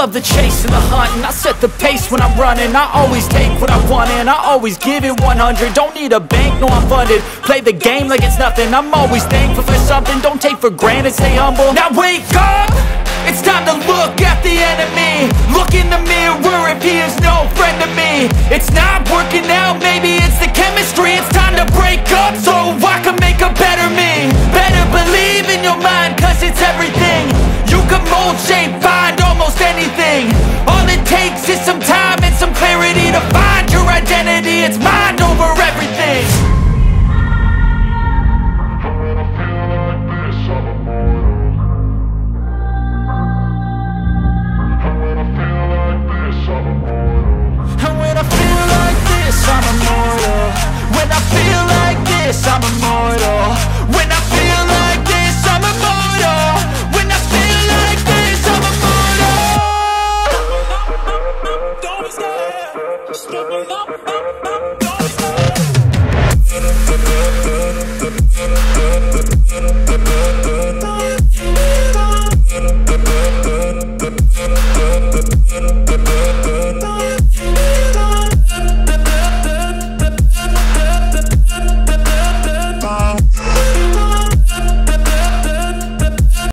love the chase and the hunt, and I set the pace when I'm running. I always take what I want and I always give it 100. Don't need a bank, no I'm funded. Play the game like it's nothing. I'm always thankful for something. Don't take for granted, stay humble. Now wake up! It's time to look at the enemy. Look in the mirror if he is no friend to me. It's not working out, maybe it's the chemistry. It's time to break up so I can make a better me. Better believe in your mind, cause it's everything. You can mold, shape, find almost anything. All it takes is some time and some clarity to find your identity. It's my